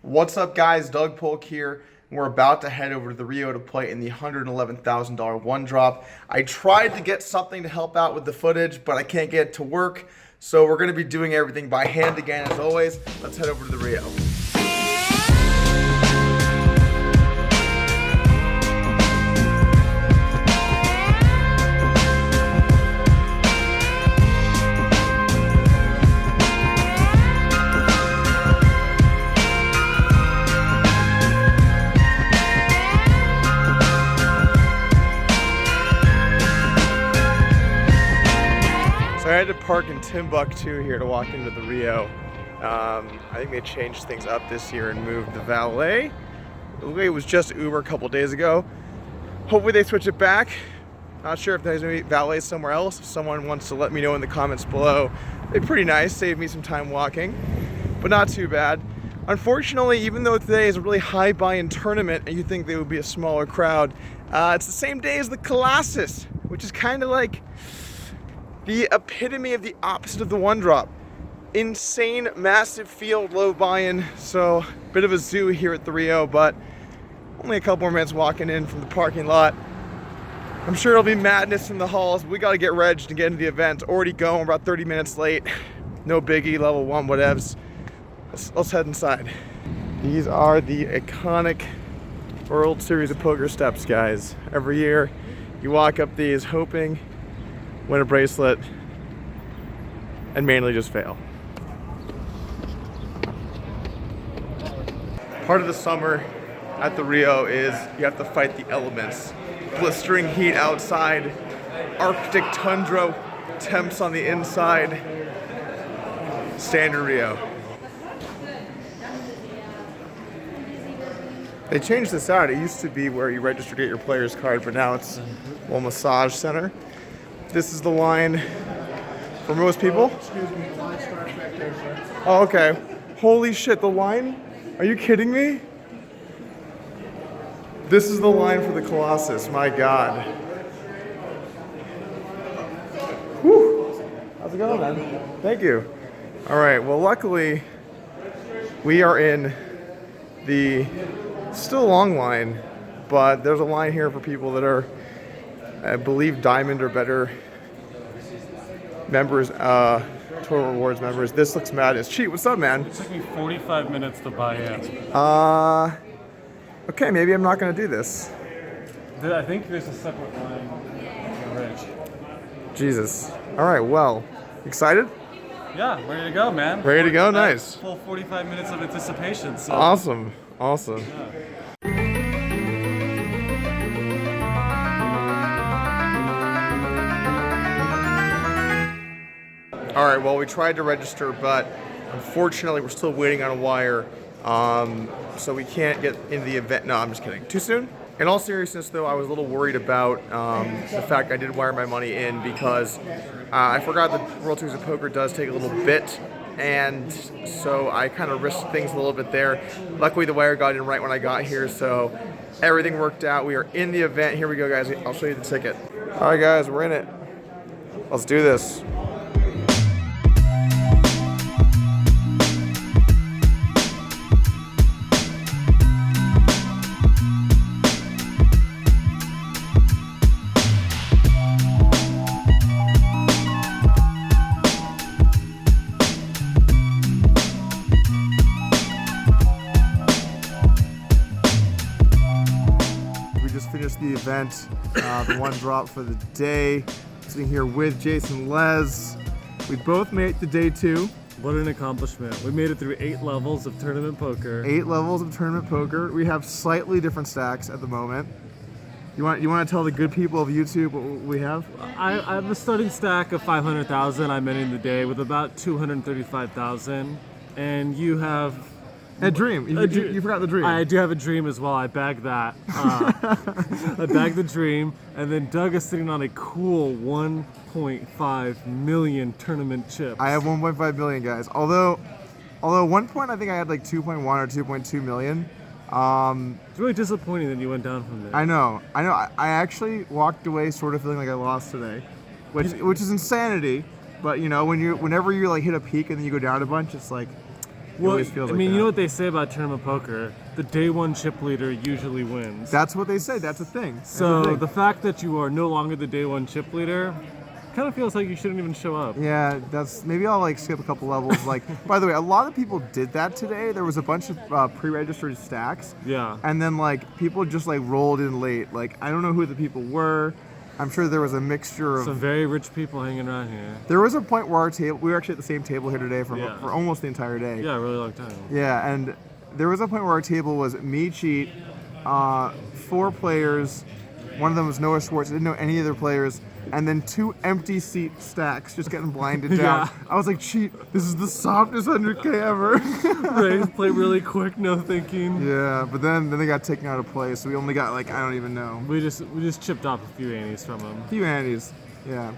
What's up, guys? Doug Polk here. We're about to head over to the Rio to play in the $111,000 one drop. I tried to get something to help out with the footage, but I can't get it to work. So we're going to be doing everything by hand again as always. Let's head over to the Rio. I had to park in Timbuktu here to walk into the Rio. I think they changed things up this year and moved the valet. It was just Uber a couple days ago. Hopefully they switch it back. Not sure if there's any valet somewhere else. If someone wants to let me know in the comments below. They're pretty nice, saved me some time walking, but not too bad. Unfortunately, even though today is a really high buy-in tournament and you think they would be a smaller crowd, it's the same day as the Colossus, which is kind of like the epitome of the opposite of the one drop. Insane, massive field, low buy-in, so bit of a zoo here at the Rio, but only a couple more minutes walking in from the parking lot. I'm sure it'll be madness in the halls. We gotta get regged and get into the event. Already going, we're about 30 minutes late. No biggie, level 1 whatevs. Let's head inside. These are the iconic World Series of Poker steps, guys. Every year, you walk up these hoping win a bracelet, and mainly just fail. Part of the summer at the Rio is you have to fight the elements. Blistering heat outside, Arctic tundra, temps on the inside. Standard Rio. They changed this out. It used to be where you register to get your player's card, but now it's a little massage center. This is the line for most people. Excuse me, the line starts back there, sir. Oh, okay. Holy shit, the line? Are you kidding me? This is the line for the Colossus, my God. Whew. How's it going, man? Thank you. All right, well, luckily, we are in the still long line, but there's a line here for people that are, I believe, Diamond or better members, Total Rewards members. This looks mad as cheap. What's up, man? It took me 45 minutes to buy in. Okay, maybe I'm not gonna do this. I think there's a separate line for Rich. Jesus. All right, well, excited? Yeah, ready to go, man. Ready to go? Nice. Full 45 minutes of anticipation. So. Awesome, awesome. Yeah. All right, well, we tried to register, but unfortunately we're still waiting on a wire, so we can't get into the event. No, I'm just kidding. Too soon? In all seriousness, though, I was a little worried about the fact I did wire my money in because I forgot that World Series of Poker does take a little bit, and so I kind of risked things a little bit there. Luckily, the wire got in right when I got here, so everything worked out. We are in the event. Here we go, guys. I'll show you the ticket. All right, guys, we're in it. Let's do this. Finished the event, the one drop for the day. Sitting here with Jason Les. We both made it to day 2. What an accomplishment. We made it through 8 levels of tournament poker. 8 levels of tournament poker. We have slightly different stacks at the moment. You want to tell the good people of YouTube what we have? I have a starting stack of 500,000. I'm ending the day with about 235,000. And you have a dream. You forgot the dream. I do have a dream as well. I bagged that. I bagged the dream, and then Doug is sitting on a cool 1.5 million tournament chips. I have 1.5 million, guys. Although at one point I think I had like 2.1 or 2.2 million. It's really disappointing that you went down from there. I know. I actually walked away sort of feeling like I lost today, which is insanity. But you know, whenever you like hit a peak and then you go down a bunch, it's like It always feels I like mean, that. you know what they say about tournament poker? The day one chip leader usually wins. That's what they say. That's a thing. That's a So thing. the fact that you are no longer the day one chip leader kind of feels like you shouldn't even show up. Yeah, that's maybe I'll like skip a couple levels. Like, by the way, a lot of people did that today. There was a bunch of pre-registered stacks. Yeah. And then like people just like rolled in late. Like I don't know who the people were. I'm sure there was a mixture of. Some very rich people hanging around here. There was a point where our table, we were actually at the same table here today for Yeah. almost the entire day. Yeah, a really long time. Yeah, and there was a point where our table was me, Cheat, 4 players. One of them was Noah Schwartz. I didn't know any other players. And then 2 empty seat stacks just getting blinded down. Yeah. I was like, Cheat, this is the softest 100K ever. Raise, play really quick, no thinking. Yeah, but then they got taken out of play, so we only got like, I don't even know. We just chipped off a few annies from them. A few annies, yeah.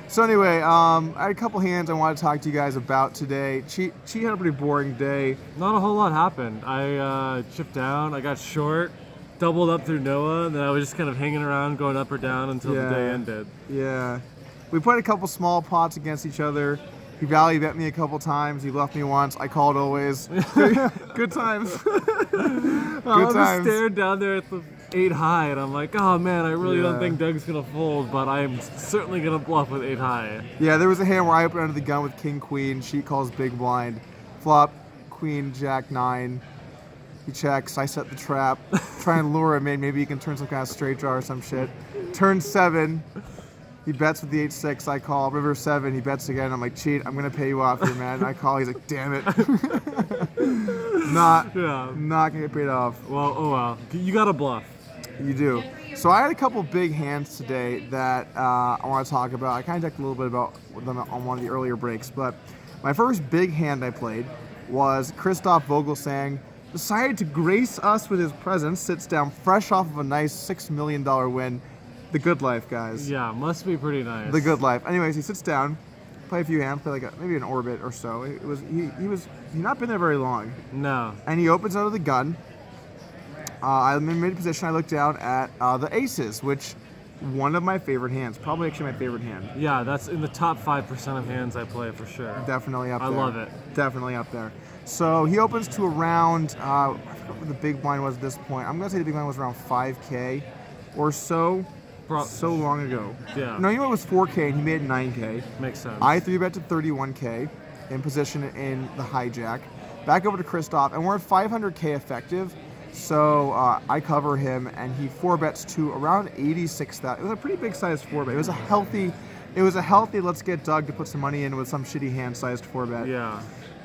So anyway, I had a couple hands I want to talk to you guys about today. Cheat had a pretty boring day. Not a whole lot happened. I chipped down, I got short, doubled up through Noah, and then I was just kind of hanging around, going up or down until the day ended. Yeah. We played a couple small pots against each other. He value bet me a couple times. He left me once. I called always. Good times. I was just staring down there at the 8 high, and I'm like, oh man, I really don't think Doug's gonna fold, but I'm certainly gonna bluff with 8 high. Yeah, there was a hand where I opened under the gun with king queen. She calls big blind. Flop queen jack 9. He checks. I set the trap. Try and lure him in. Maybe he can turn some kind of straight draw or some shit. Turn 7. He bets with the 8-6. I call. River 7. He bets again. I'm like, Cheat, I'm gonna pay you off here, man. I call. He's like, damn it. Not gonna get paid off. Well, oh well. You got a bluff. You do. So I had a couple big hands today that I want to talk about. I kind of talked a little bit about them on one of the earlier breaks, but my first big hand I played was Christoph Vogelsang decided to grace us with his presence, sits down fresh off of a nice $6 million win. The good life, guys. Yeah, must be pretty nice. The good life. Anyways, he sits down, play a few hands, play like maybe an orbit or so. He's not been there very long. No. And he opens out of the gun. I'm in mid position. I look down at the aces, which one of my favorite hands, probably actually my favorite hand. Yeah, that's in the top 5% of hands I play for sure. Definitely up there. I love it. Definitely up there. So he opens to around, I forgot what the big blind was at this point. I'm going to say the big blind was around 5K or so. So long ago. Yeah. No, you know it was 4K and he made 9K. Makes sense. I 3-bet to 31K in position in the hijack. Back over to Christoph, and we're at 500K effective. So I cover him, and he 4-bets to around 86,000. It was a pretty big sized 4-bet. It was a healthy. Let's get Doug to put some money in with some shitty hand sized 4-bet. Yeah.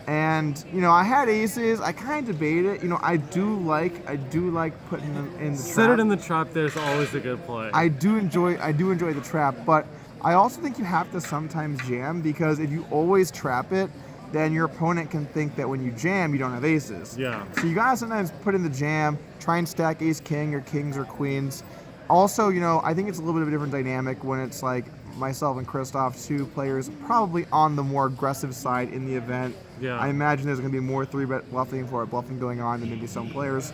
And I had aces. I kind of debated it. I do like putting them in the trap. Set it in the trap. There's always a good play. I do enjoy the trap, but I also think you have to sometimes jam, because if you always trap it, then your opponent can think that when you jam, you don't have aces. Yeah. So you gotta sometimes put in the jam, try and stack ace king or kings or queens. Also, I think it's a little bit of a different dynamic when it's like myself and Christoph, 2 players probably on the more aggressive side in the event. Yeah. I imagine there's gonna be more 3-bet bluffing going on than maybe some players.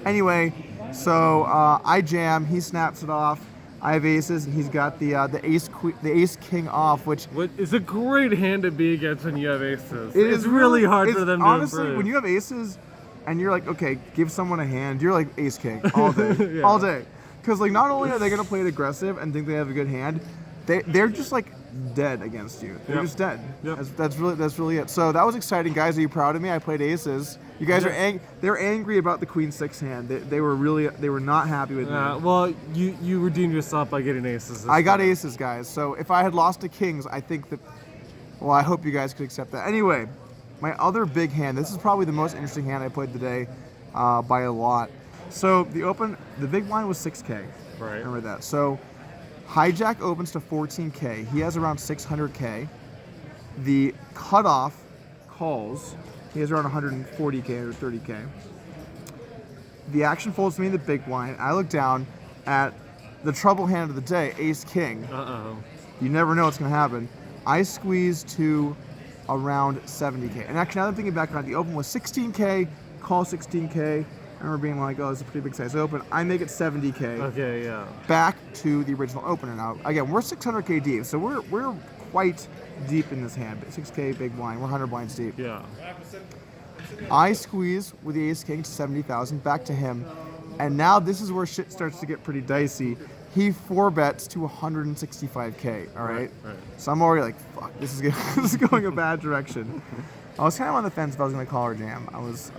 Anyway, so I jam, he snaps it off. I have aces, and he's got the ace king off, which is a great hand to be against when you have aces. It's really hard for them to honestly, improve. when you have aces, and you're like, okay, give someone a hand, you're like ace king all day, all day, because like not only are they gonna play it aggressive and think they have a good hand, they're just like dead against you. They're just dead. Yep. That's really it. So that was exciting, guys. Are you proud of me? I played aces. You guys are they're angry about the queen 6 hand. They were not happy with me. Well, you redeemed yourself by getting aces. I got aces, guys. So if I had lost to kings, I think that. Well, I hope you guys could accept that. Anyway, my other big hand. This is probably the most interesting hand I played today, by a lot. So the big blind was 6K. Right. Remember that. So hijack opens to 14K. He has around 600K. The cutoff calls. He has around 140K or 30K. The action folds to me in the big blind. I look down at the trouble hand of the day, ace king. Uh-oh. You never know what's going to happen. I squeeze to around 70K. And actually, now that I'm thinking back on it, the open was 16K, call 16K. I remember being like, oh, it's a pretty big size open. I make it 70K. Okay, yeah. Back to the original opener. Now, again, we're 600K deep, so we're quite deep in this hand. 6K big blind. We're 100 blinds deep. Yeah. I squeeze with the ace king to 70,000 back to him, and now this is where shit starts to get pretty dicey. He 4-bets to 165k. All right. Right. So I'm already like, fuck, this is going a bad direction. I was kind of on the fence if I was gonna call or jam. I was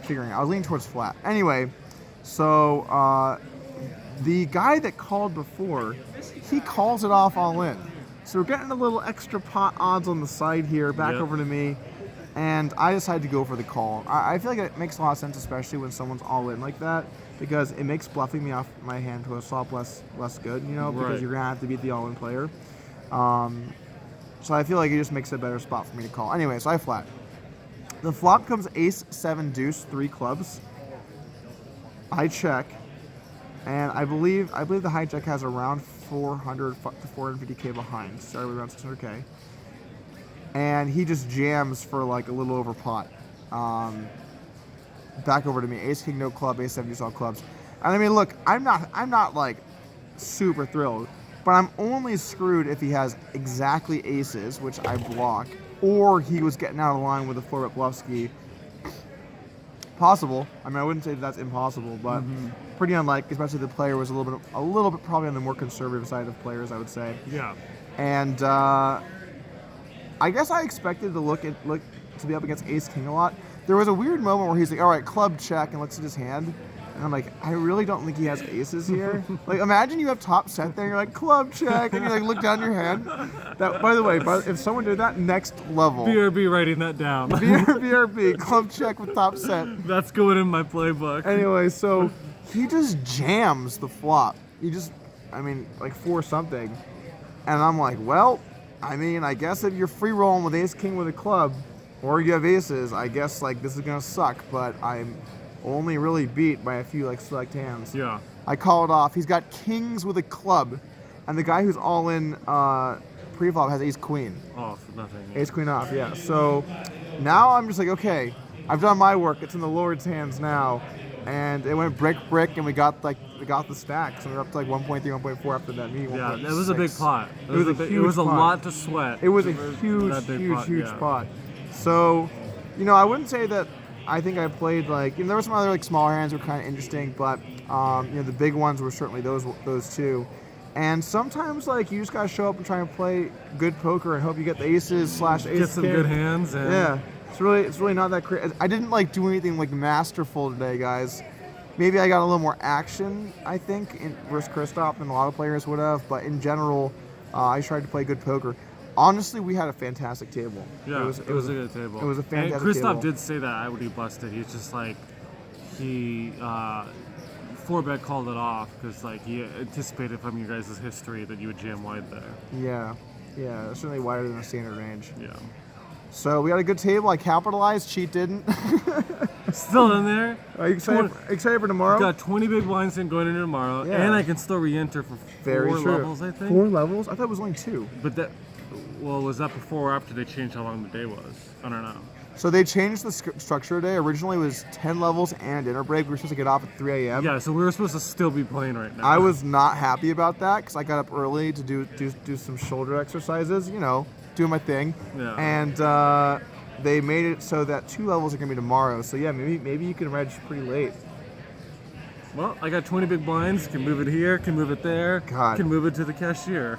figuring. I was leaning towards flat. Anyway, so the guy that called before, he calls it off all in. So we're getting a little extra pot odds on the side here, back over to me, and I decided to go for the call. I feel like it makes a lot of sense, especially when someone's all in like that, because it makes bluffing me off my hand to a flop less good, you know, because you're gonna have to beat the all-in player. So I feel like it just makes it a better spot for me to call. Anyway, so I flat. The flop comes ace, 7, deuce, 3 clubs. I check, and I believe the hijack has around 400 to 450k behind. Started with around 600k, and he just jams for like a little over pot. Back over to me, ace king no club, ace 7 deuce all clubs. And I mean, look, I'm not like super thrilled, but I'm only screwed if he has exactly aces, which I block, or he was getting out of line with a 4-bet bluff ski. Possible. I mean, I wouldn't say that's impossible, but pretty unlikely, especially the player was a little bit probably on the more conservative side of players, I would say. Yeah. And I guess I expected to to be up against ace king a lot. There was a weird moment where he's like, all right, club check, and looks at his hand. And I'm like, I really don't think he has aces here. Like, imagine you have top set there, and you're like, club check, and you like look down your hand. That, by the way, if someone did that, next level. BRB writing that down. BRB, club check with top set. That's going in my playbook. Anyway, so he just jams the flop. Like 4 something. And I'm like, well, I guess if you're free rolling with ace king with a club, or you have aces, I guess like this is gonna suck, but I'm only really beat by a few like select hands. Yeah. I call it off. He's got kings with a club, and the guy who's all in pre-flop has ace queen. Off, nothing. Ace queen off, yeah. So now I'm just like, okay, I've done my work. It's in the Lord's hands now, and it went brick, and we got the stacks, and we're up to like 1.3, 1.4 after that meeting. Yeah, it was a big pot. It was a lot to sweat. It was a huge pot. So, I wouldn't say that I think I played like, there were some other like smaller hands that were kind of interesting, but the big ones were certainly those two. And sometimes like you just gotta show up and try and play good poker and hope you get the aces / ace get some king. good hands. And yeah, it's really not that crazy. I didn't like do anything like masterful today, guys. Maybe I got a little more action, I think, versus Kristoff than a lot of players would have. But in general, I tried to play good poker. Honestly, we had a fantastic table. Yeah, it was a good table. It was a fantastic and table. Kristoff did say that I would be busted. He's just like, he 4-bet called it off because like he anticipated from your guys' history that you would jam wide there. Yeah, certainly wider than a standard range. Yeah. So we had a good table. I capitalized. Cheat didn't. Still in there. Are you excited for tomorrow? Got 20 big blinds in going into tomorrow, and I can still re-enter for 4 levels, I think. 4 levels? I thought it was only 2. But was that before or after they changed how long the day was? I don't know. So they changed the structure today. Originally it was 10 levels and dinner break. We were supposed to get off at 3 a.m. Yeah, so we were supposed to still be playing right now. I was not happy about that because I got up early to do some shoulder exercises, doing my thing. Yeah. And they made it so that 2 levels are going to be tomorrow. So yeah, maybe you can reg pretty late. Well, I got 20 big blinds. Can move it here, can move it there. God. Can move it to the cashier.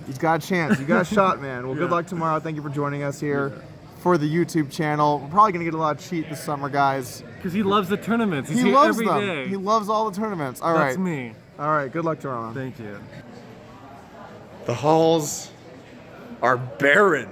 He's got a chance. You got a shot, man. Well, good luck tomorrow. Thank you for joining us here for the YouTube channel. We're probably going to get a lot of cheat this summer, guys. Because he loves the tournaments. He's he here loves every them. day. He loves all the tournaments. All right. That's me. All right. Good luck tomorrow. Thank you. The halls are barren.